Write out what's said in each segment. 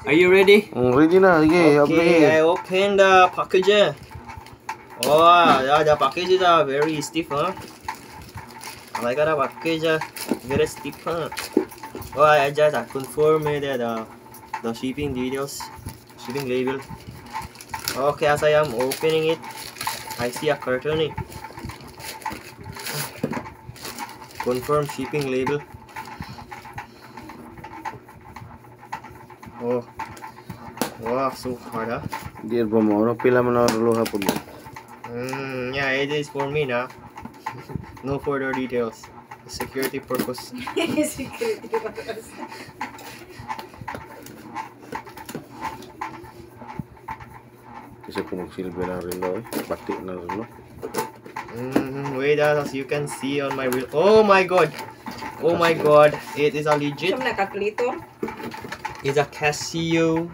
Are you ready? Ready na. Sige, Okay, I open the package. Oh, the package is very stiff, huh? I got a package very stiff, huh? Oh, I just confirm that the shipping details, shipping label. Okay, as I am opening it, I see a carton. Confirm shipping label. Oh, wow, so hard, huh? Dear Bomo, no pila man na luha po mo. Yeah, it is for me now. No further details. Security purpose. Security purpose. Kasi kung magsilbi na rin daw pati na rin no. Wait, as you can see on my wheel. Oh my god! Oh my god! It is a legit. Siyam na kalkulator. It's a Casio.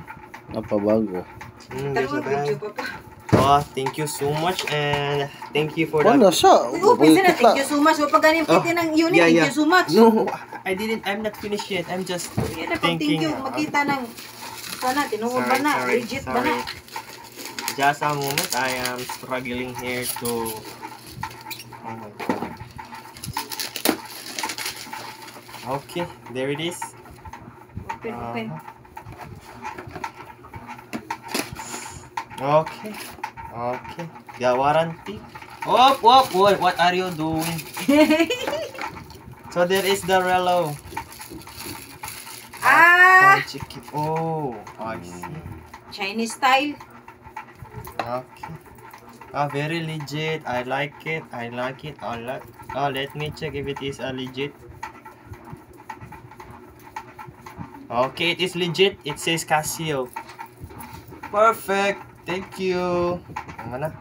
Napabago. There's a Tanong video bag. pa pa. Oh, thank you so much and thank you for that. Wala siya. Oh, pwede na. Thank you so much. O pag ganing pwede ng unit, yeah, thank yeah. you so much. No, I didn't. I'm not finished yet. I'm just Yan na pag thank thinking. you. Makita ng sana, tinuod ba na? Legit ba na? Just a moment. I am struggling here to. Oh my god. Okay, there it is. Open, open. Okay. Okay. The warranty. Oh, what are you doing? So there is the relo. Ah! Chicken. Oh, I see. Chinese style. Okay. Very legit. I like it. I like it. Oh, let me check if it is legit. Okay, it is legit. It says Casio. Perfect. Thank you. Mana?